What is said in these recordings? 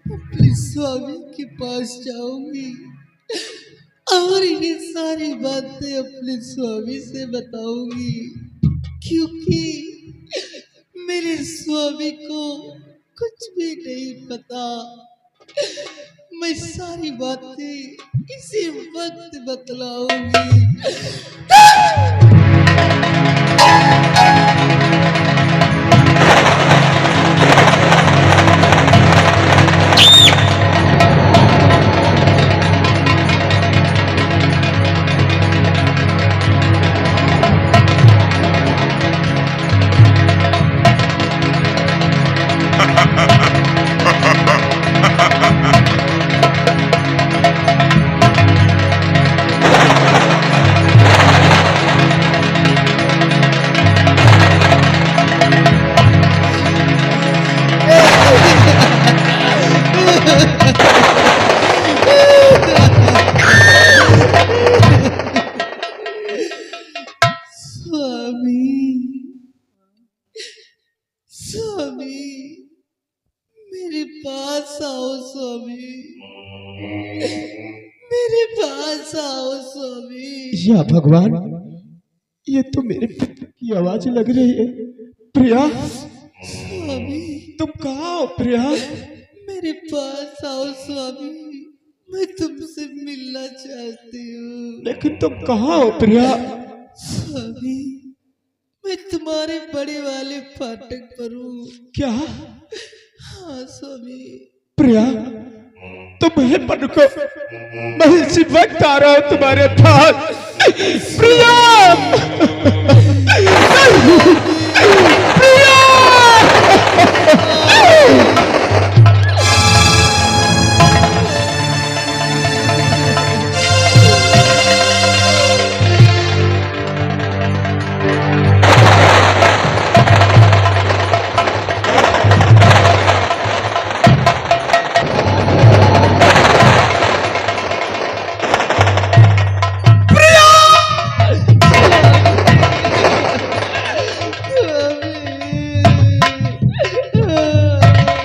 अपने स्वामी के पास जाऊंगी और ये सारी बातें अपने स्वामी से बताऊंगी, क्योंकि मेरे स्वामी को कुछ भी नहीं पता। मैं सारी बातें इसी वक्त बतलाऊंगी। मेरे पास आओ स्वामी, मेरे पास आओ स्वामी। या भगवान, ये तो मेरे पिता की आवाज लग रही है। प्रिया, स्वामी तुम कहाँ हो प्रिया? मेरे पास आओ स्वामी, मैं तुमसे मिलना चाहती हूँ। लेकिन तुम कहाँ हो प्रिया? स्वामी मैं तुम्हारे बड़े वाले फाटक पर हूँ। क्या? हाँ स्वामी। प्रिया तुम यहीं पर रुको, मैं इसी वक्त आ रहा हूँ तुम्हारे पास। प्रिया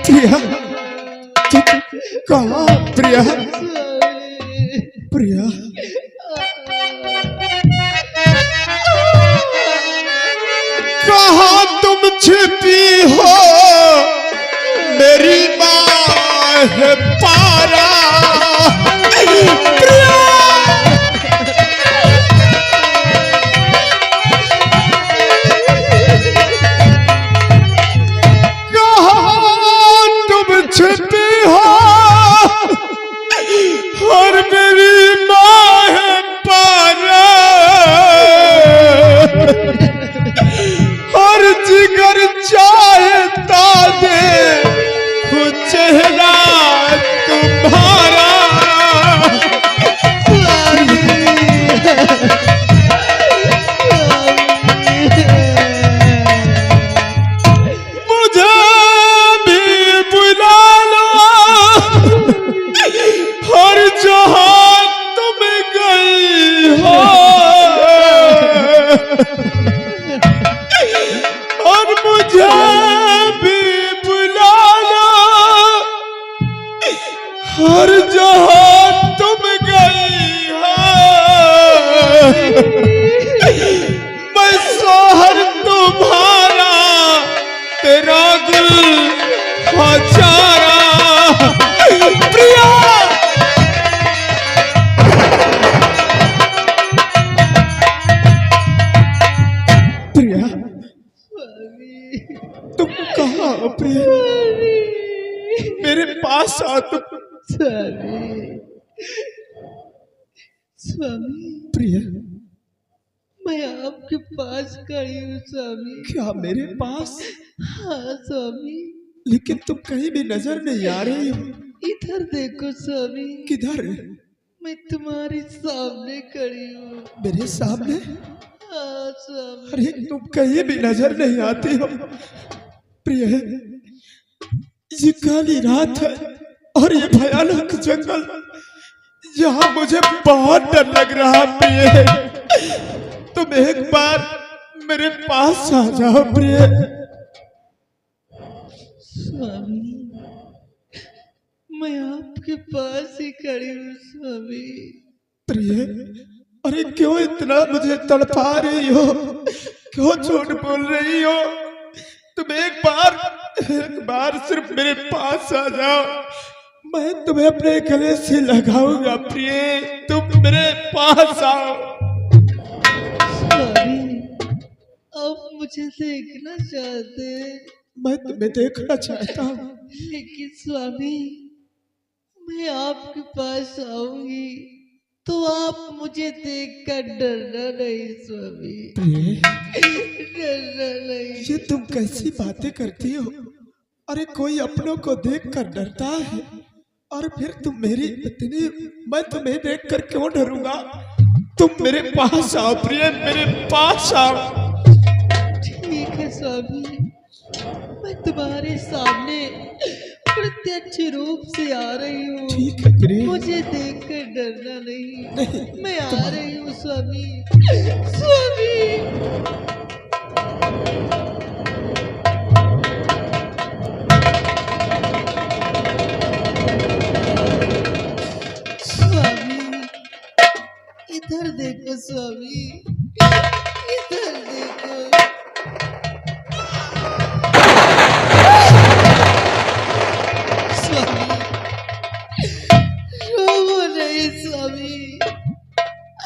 प्रिया कहाँ? प्रिया प्रिया कहाँ तुम छिपी हो मेरी माँ है पारा। प्रिया कहाँ तुम छिपी हो और मेरी माँ है पारा, और जिगर चाहता दे चेहरा तुम्हारा। मुझे भी बुला लो और जहाँ तुम गई हो, और मुझे भी बुला लो और जहाँ तुम गई हो। मैं सोहर तुम्हारा तेरा गुल हजारा। प्रिया प्रिया तुम कहाँ हो प्रिया? मेरे पास आओ तुम। स्वामी स्वामी प्रिया मैं आपके पास खड़ी हूँ स्वामी। क्या मेरे पास? हाँ स्वामी। लेकिन तुम कहीं भी नजर नहीं आ रही हो। इधर देखो स्वामी। किधर? मैं तुम्हारे सामने खड़ी हूँ। मेरे सामने? हाँ स्वामी। अरे तुम कहीं भी नजर नहीं आती हो प्रिय। ये काली रात है और ये भयानक जंगल, यहाँ मुझे बहुत डर लग रहा प्रिय। तुम एक बार मेरे पास आ जाओ प्रिय। स्वामी मैं आपके पास ही खड़ी हूँ स्वामी। प्रिय, अरे क्यों इतना मुझे तड़पा रही हो? क्यों झूठ बोल रही हो? तुम एक बार सिर्फ मेरे पास आ जाओ, मैं तुम्हें अपने गले से लगाऊंगा। प्रिय, तुम मेरे पास आओ। स्वामी, आप मुझे देखना चाहते हैं? मैं तुम्हें देखना चाहता हूँ, लेकिन स्वामी, मैं आपके पास आऊंगी तो आप मुझे देखकर डरना नहीं स्वामी। प्रिय, डरना नहीं। ये तुम कैसी बातें करती हो? अरे कोई अपनों को देखकर डरता है, और फिर तुम मेरी पत्नी, मैं तुम्हें देखकर क्यों डरूंगा? तुम मेरे पास आओ प्रिय, मेरे पास आओ। ठीक है स्वामी, मैं तुम्हारे सामने प्रत्यक्ष रूप से आ रही हूँ। ठीक है प्रिय, मुझे देखकर डरना नहीं, नहीं, मैं आ रही हूँ स्वामी। स्वामी, स्वामी, इधर देखो स्वामी, इधर देखो। स्वामी, रोवो नहीं स्वामी।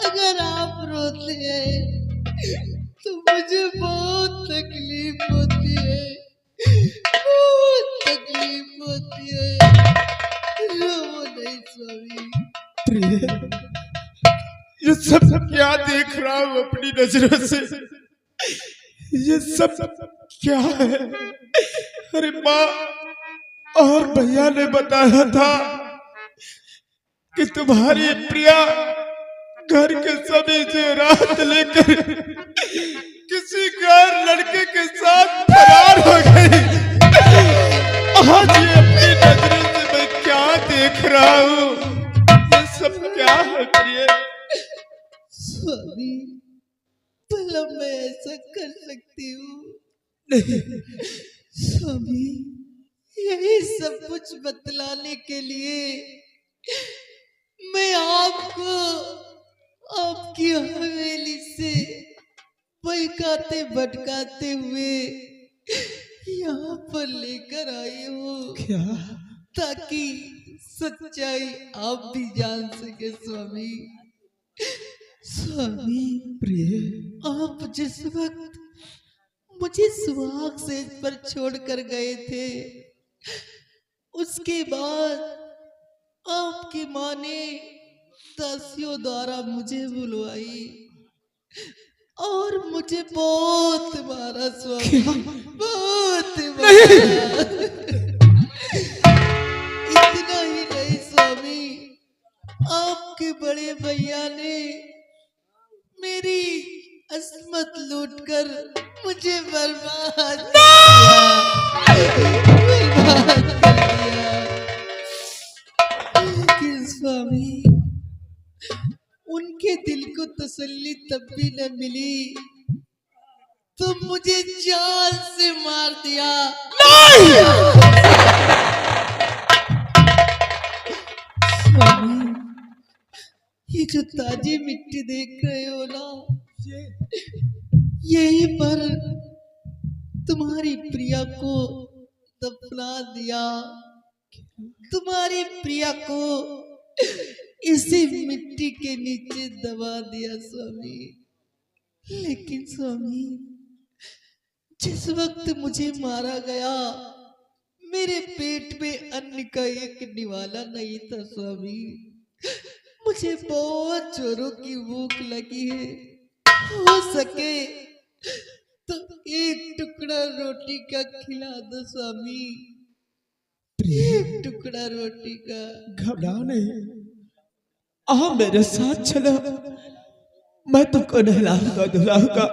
अगर आप रोते हैं तो मुझे बहुत तकलीफ होती है, बहुत तकलीफ होती है। रोवो नहीं स्वामी। प्रिय, ये सब क्या देख रहा हूँ अपनी नजरों से? ये सब क्या है? अरे माँ और भैया ने बताया था कि तुम्हारी प्रिया घर के सभी जेवरात लेकर किसी गैर लड़के के साथ फरार हो गई। आज ये अपनी नजरों से मैं क्या देख रहा हूँ? ये सब क्या है प्रिय? स्वामी, भला मैं ऐसा कर सकती हूँ? नहीं स्वामी, यही सब कुछ बतलाने के लिए मैं आपको आपकी हवेली से बहकाते भटकाते हुए यहाँ पर लेकर आई हूँ, क्या? ताकि सच्चाई आप भी जान सके स्वामी। स्वामी, प्रिय, आप जिस वक्त मुझे सुहाग सेज पर छोड़कर गए थे, उसके बाद आपकी माँ ने दासियों द्वारा मुझे बुलवाई और मुझे बहुत मारा स्वामी, बहुत मारा। इतना ही नहीं स्वामी, आपके बड़े भैया ने मेरी अस्मत लूटकर मुझे बर्बाद कर दिया। लेकिन स्वामी, उनके दिल को तसल्ली तब भी न मिली तो मुझे जान से मार दिया। स्वामी, ये जो ताजी मिट्टी देख रहे हो ना, यही पर तुम्हारी प्रिया को दफना दिया। तुम्हारी प्रिया को इसी मिट्टी के नीचे दबा दिया स्वामी। लेकिन स्वामी, जिस वक्त मुझे मारा गया, मेरे पेट में अन्न का एक निवाला नहीं था स्वामी। मुझे बहुत जोरों की भूख लगी है, हो सके तो एक टुकड़ा रोटी का खिला दो स्वामी, एक टुकड़ा रोटी का। घबरा नहीं, आओ मेरे साथ चलो, मैं तुमको नहलाऊंगा धुलाऊंगा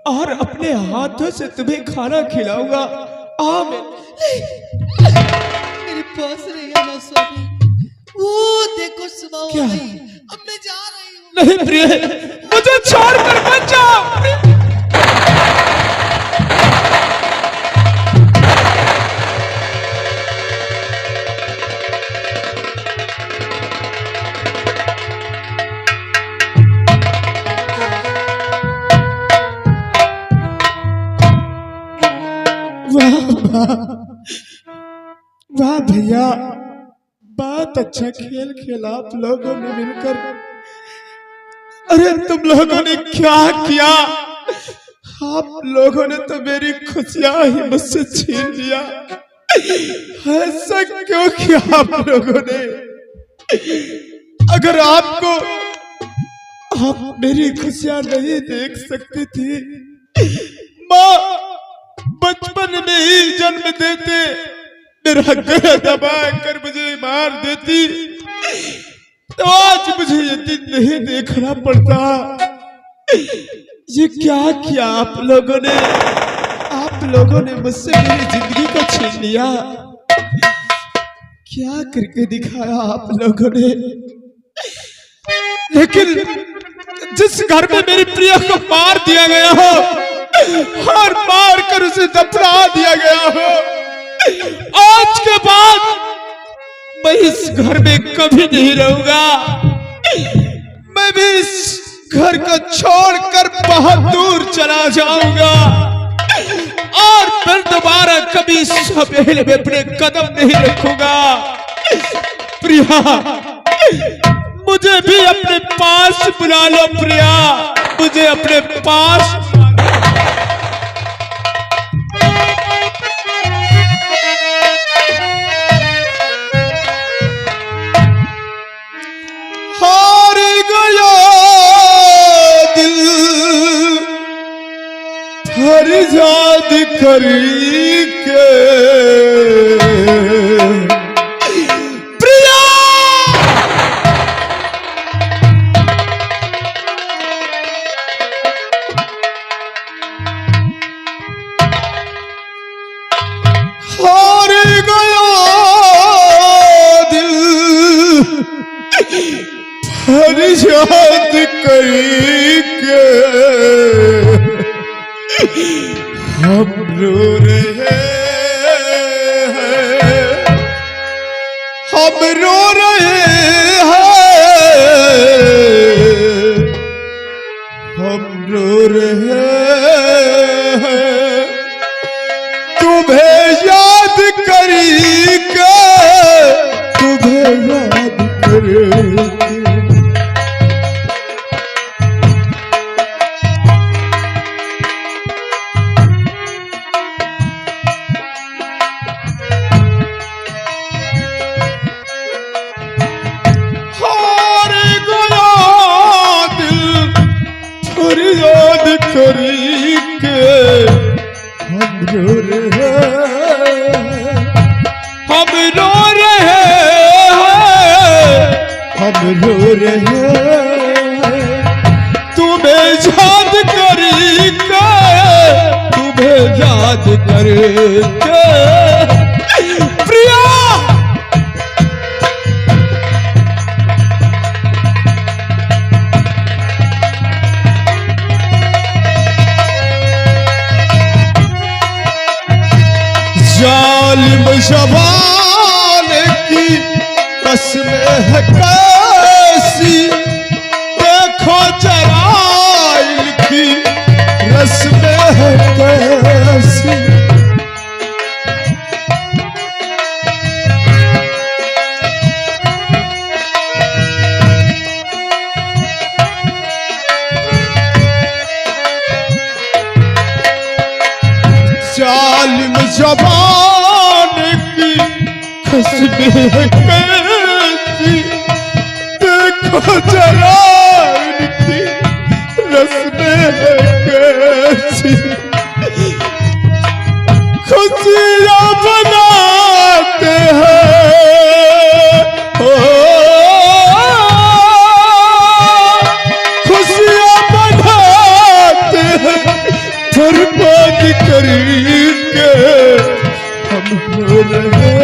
और अपने हाथों से तुम्हें खाना खिलाऊंगा। आओ मेरे पास नहीं आना स्वामी, वो देखो सुबह हो क्या? गई, अब मैं जा रही हूँ। नहीं प्रिय, मुझे छोड़कर मत जाओ। बहुत अच्छा खेल खेला आप लोगों ने मिलकर। अरे तुम लोगों ने क्या किया? आप लोगों ने तो मेरी खुशियां ही मुझसे छीन लिया। ऐसा क्यों किया आप लोगों ने? अगर आपको आप मेरी खुशियां नहीं देख सकती थी, माँ बचपन में ही जन्म देते मेरा गला दबा कर मुझे मार देती तो आज मुझे ये दिन नहीं देखना पड़ता। ये क्या किया आप लोगों ने? आप लोगों ने मुझसे मेरी जिंदगी को छीन लिया। क्या करके दिखाया आप लोगों ने? लेकिन जिस घर में मेरी प्रिया को मार दिया गया हो और मार कर उसे दफना दिया गया हो, आज के बाद मैं इस घर में कभी नहीं रहूंगा। मैं भी इस घर को छोड़कर बहुत दूर चला जाऊंगा और फिर दोबारा कभी इस हवेली में अपने कदम नहीं रखूंगा। प्रिया, मुझे भी अपने पास बुला लो। प्रिया, मुझे अपने पास हार गया दिल फरियाद करी के। प्रिया, हार गया दिल फरियाद करी के। हम रो रहे हैं, हम रो रहे हैं, हम रो रहे हैं तुम्हें याद करी के, तुम्हें याद करी के। फरियाद करी के हम रो रहे हैं, हम रो रहे हैं, हम रो रहे हैं तुम्हें याद करी के, तुम्हें याद करके। प्रिया, जालिम ज़बान की कसमें है कैसी, देखो जरा इनकी रस्में है कैसी। जालिम ज़बान की कसमें है कैसी, देखो जरा इनकी रस्में है कैसी। खुशियाँ बनाते हैं हो, खुशियाँ बनाते हैं बर्बाद करी के हम रो रहे